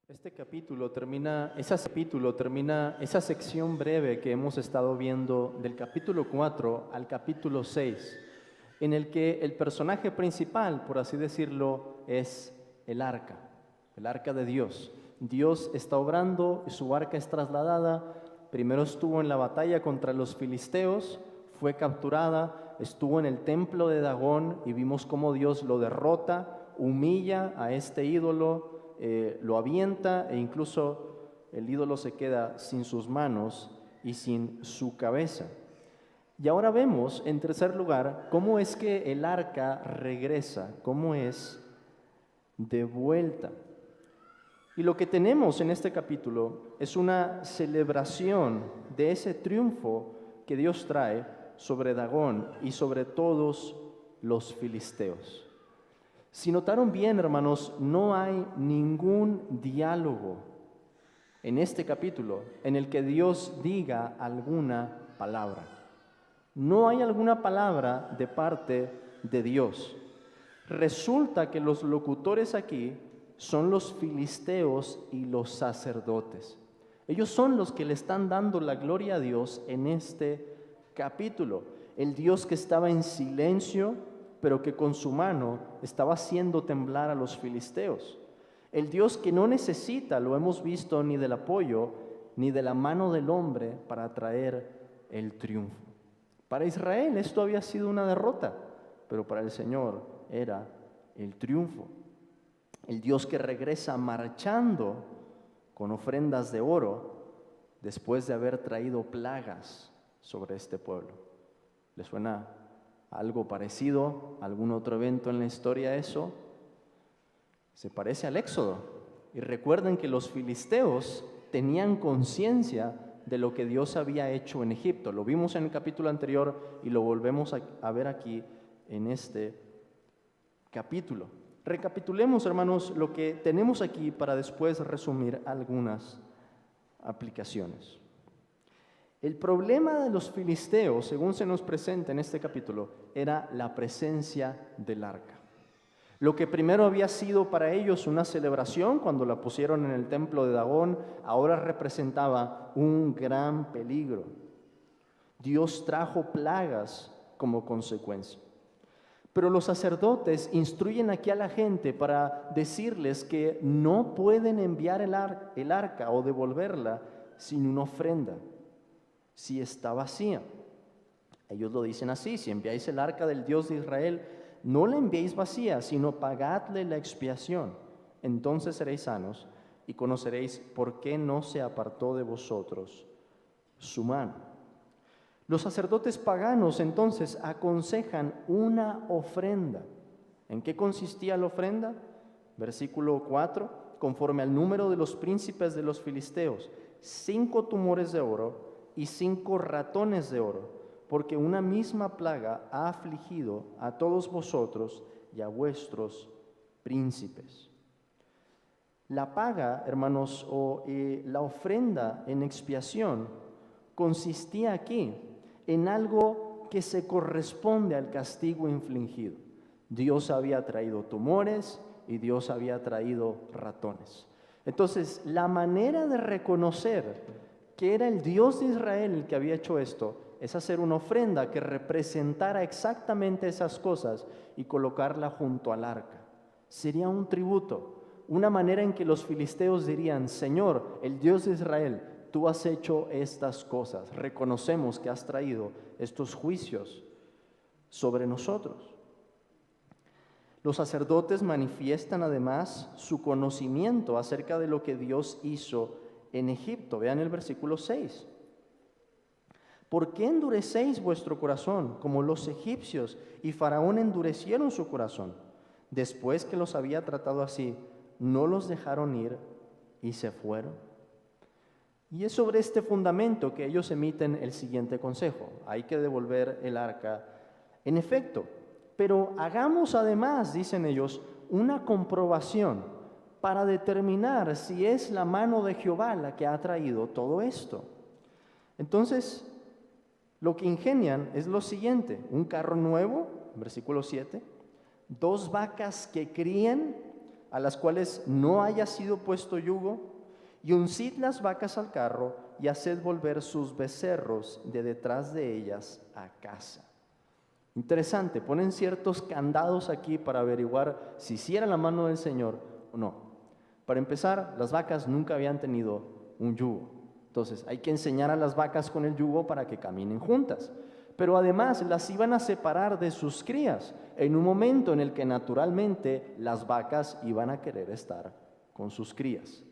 Este capítulo termina esa sección breve que hemos estado viendo del capítulo 4 al capítulo 6, en el que el personaje principal, por así decirlo, es el arca de Dios. Dios está obrando, su arca es trasladada. Primero estuvo en la batalla contra los filisteos, fue capturada, estuvo en el templo de Dagón y vimos cómo Dios lo derrota, humilla a este ídolo, lo avienta e incluso el ídolo se queda sin sus manos y sin su cabeza. Y ahora vemos, en tercer lugar, cómo es que el arca regresa, cómo es de vuelta. Y lo que tenemos en este capítulo es una celebración de ese triunfo que Dios trae sobre Dagón y sobre todos los filisteos. Si notaron bien, hermanos, no hay ningún diálogo en este capítulo en el que Dios diga alguna palabra. No hay alguna palabra de parte de Dios. Resulta que los locutores aquí son los filisteos y los sacerdotes. Ellos son los que le están dando la gloria a Dios en este capítulo. El Dios que estaba en silencio, pero que con su mano estaba haciendo temblar a los filisteos. El Dios que no necesita, lo hemos visto, ni del apoyo, ni de la mano del hombre para traer el triunfo. Para Israel esto había sido una derrota, pero para el Señor era el triunfo. El Dios que regresa marchando con ofrendas de oro después de haber traído plagas sobre este pueblo. ¿Le suena algo parecido, algún otro evento en la historia eso? Se parece al Éxodo. Y recuerden que los filisteos tenían conciencia de lo que Dios había hecho en Egipto. Lo vimos en el capítulo anterior y lo volvemos a ver aquí en este capítulo. Recapitulemos, hermanos, lo que tenemos aquí para después resumir algunas aplicaciones. El problema de los filisteos, según se nos presenta en este capítulo, era la presencia del arca. Lo que primero había sido para ellos una celebración cuando la pusieron en el templo de Dagón, ahora representaba un gran peligro. Dios trajo plagas como consecuencia. Pero los sacerdotes instruyen aquí a la gente para decirles que no pueden enviar el arca o devolverla sin una ofrenda, si está vacía. Ellos lo dicen así: si enviáis el arca del Dios de Israel, no la enviéis vacía, sino pagadle la expiación. Entonces seréis sanos y conoceréis por qué no se apartó de vosotros su mano. Los sacerdotes paganos entonces aconsejan una ofrenda. ¿En qué consistía la ofrenda? Versículo 4, conforme al número de los príncipes de los filisteos, 5 tumores de oro y 5 ratones de oro, porque una misma plaga ha afligido a todos vosotros y a vuestros príncipes. La paga, hermanos, o la ofrenda en expiación consistía aquí en algo que se corresponde al castigo infligido. Dios había traído tumores y Dios había traído ratones. Entonces, la manera de reconocer que era el Dios de Israel el que había hecho esto es hacer una ofrenda que representara exactamente esas cosas y colocarla junto al arca. Sería un tributo, una manera en que los filisteos dirían: Señor, el Dios de Israel, tú has hecho estas cosas, reconocemos que has traído estos juicios sobre nosotros. Los sacerdotes manifiestan además su conocimiento acerca de lo que Dios hizo en Egipto. Vean el versículo 6. ¿Por qué endurecéis vuestro corazón como los egipcios y Faraón endurecieron su corazón? Después que los había tratado así, no los dejaron ir y se fueron. Y es sobre este fundamento que ellos emiten el siguiente consejo: hay que devolver el arca, en efecto, pero hagamos además, dicen ellos, una comprobación para determinar si es la mano de Jehová la que ha traído todo esto. Entonces, lo que ingenian es lo siguiente: un carro nuevo, versículo 7, 2 vacas que crían, a las cuales no haya sido puesto yugo, y uncid las vacas al carro, y haced volver sus becerros de detrás de ellas a casa. Interesante, ponen ciertos candados aquí para averiguar si sí era la mano del Señor o no. Para empezar, las vacas nunca habían tenido un yugo. Entonces, hay que enseñar a las vacas con el yugo para que caminen juntas. Pero además las iban a separar de sus crías en un momento en el que naturalmente las vacas iban a querer estar con sus crías.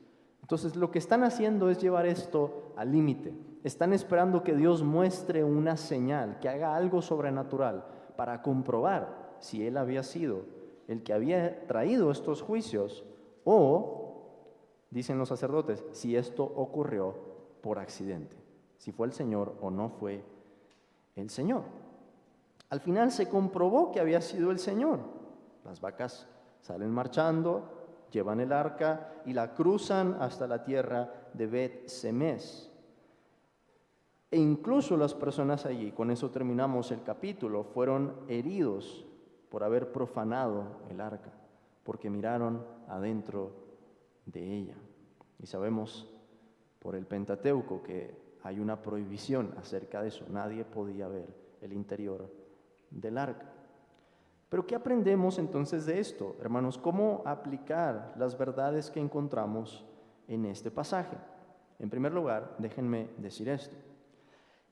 Entonces, lo que están haciendo es llevar esto al límite. Están esperando que Dios muestre una señal, que haga algo sobrenatural para comprobar si Él había sido el que había traído estos juicios o, dicen los sacerdotes, si esto ocurrió por accidente, si fue el Señor o no fue el Señor. Al final se comprobó que había sido el Señor. Las vacas salen marchando, llevan el arca y la cruzan hasta la tierra de Bet-Semes. E incluso las personas allí, con eso terminamos el capítulo, fueron heridos por haber profanado el arca, porque miraron adentro de ella. Y sabemos por el Pentateuco que hay una prohibición acerca de eso. Nadie podía ver el interior del arca. Pero ¿qué aprendemos entonces de esto, hermanos? ¿Cómo aplicar las verdades que encontramos en este pasaje? En primer lugar, déjenme decir esto.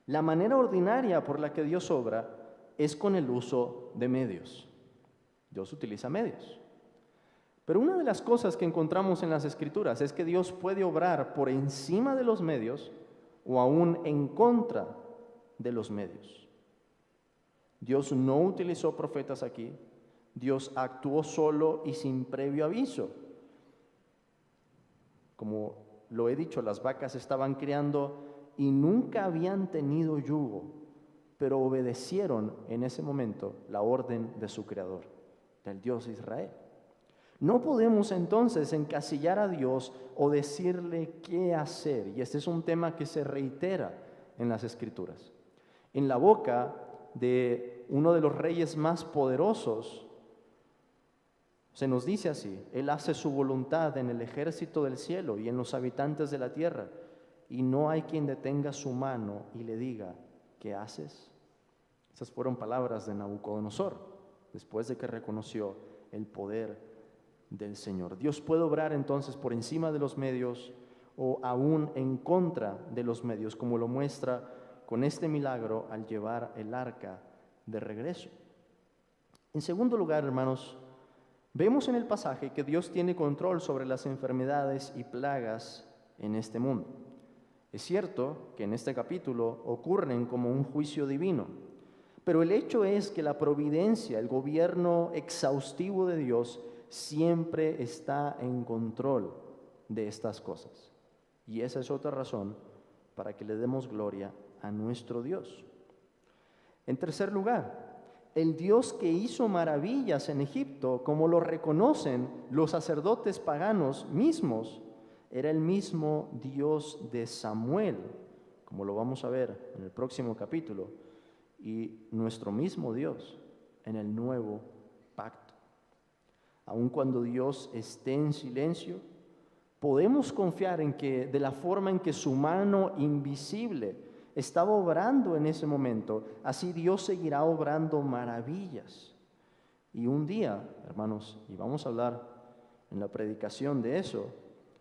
La manera ordinaria por la que Dios obra es con el uso de medios. Dios utiliza medios. Pero una de las cosas que encontramos en las Escrituras es que Dios puede obrar por encima de los medios o aún en contra de los medios. Dios no utilizó profetas aquí. Dios actuó solo y sin previo aviso. Como lo he dicho, las vacas estaban criando y nunca habían tenido yugo, pero obedecieron en ese momento la orden de su Creador, del Dios de Israel. No podemos entonces encasillar a Dios o decirle qué hacer, y este es un tema que se reitera en las Escrituras. En la boca de uno de los reyes más poderosos, se nos dice así: Él hace su voluntad en el ejército del cielo y en los habitantes de la tierra, y no hay quien detenga su mano y le diga, ¿qué haces? Esas fueron palabras de Nabucodonosor, después de que reconoció el poder del Señor. Dios puede obrar entonces por encima de los medios o aún en contra de los medios, como lo muestra con este milagro al llevar el arca de regreso. En segundo lugar, hermanos, vemos en el pasaje que Dios tiene control sobre las enfermedades y plagas en este mundo. Es cierto que en este capítulo ocurren como un juicio divino, pero el hecho es que la providencia, el gobierno exhaustivo de Dios, siempre está en control de estas cosas. Y esa es otra razón para que le demos gloria a nuestro Dios. En tercer lugar, el Dios que hizo maravillas en Egipto, como lo reconocen los sacerdotes paganos mismos, era el mismo Dios de Samuel, como lo vamos a ver en el próximo capítulo, y nuestro mismo Dios en el nuevo pacto. Aun cuando Dios esté en silencio, podemos confiar en que de la forma en que su mano invisible estaba obrando en ese momento, así Dios seguirá obrando maravillas. Y un día, hermanos, y vamos a hablar en la predicación de eso,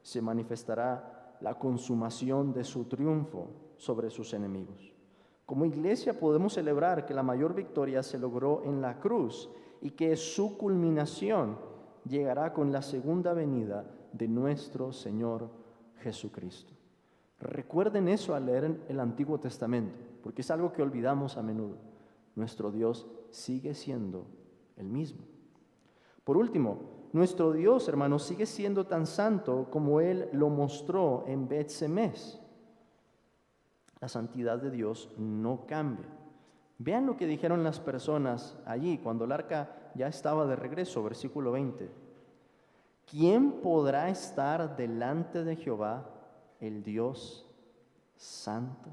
se manifestará la consumación de su triunfo sobre sus enemigos. Como iglesia podemos celebrar que la mayor victoria se logró en la cruz y que su culminación llegará con la segunda venida de nuestro Señor Jesucristo. Recuerden eso al leer el Antiguo Testamento, porque es algo que olvidamos a menudo. Nuestro Dios sigue siendo el mismo. Por último, nuestro Dios, hermanos, sigue siendo tan santo como Él lo mostró en Bet-Semes. La santidad de Dios no cambia. Vean lo que dijeron las personas allí cuando el arca ya estaba de regreso, versículo 20. ¿Quién podrá estar delante de Jehová, el Dios santo?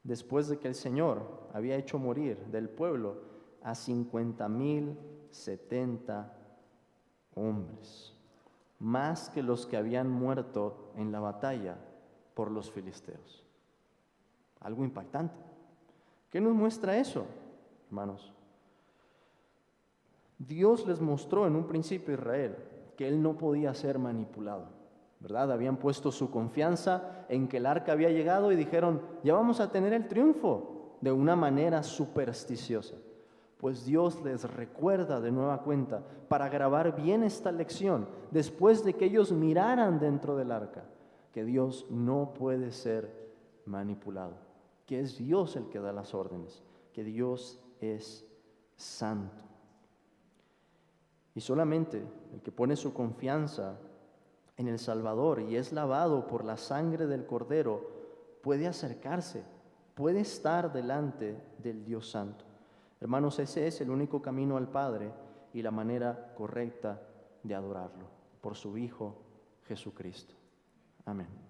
Después de que el Señor había hecho morir del pueblo a 50,070 hombres, más que los que habían muerto en la batalla por los filisteos. Algo impactante. ¿Qué nos muestra eso, hermanos? Dios les mostró en un principio a Israel que él no podía ser manipulado, ¿verdad? Habían puesto su confianza en que el arca había llegado y dijeron, ya vamos a tener el triunfo, de una manera supersticiosa. Pues Dios les recuerda de nueva cuenta para grabar bien esta lección, después de que ellos miraran dentro del arca, que Dios no puede ser manipulado, que es Dios el que da las órdenes, que Dios es santo. Y solamente el que pone su confianza en el Salvador y es lavado por la sangre del Cordero puede acercarse, puede estar delante del Dios Santo. Hermanos, ese es el único camino al Padre y la manera correcta de adorarlo, por su Hijo Jesucristo. Amén.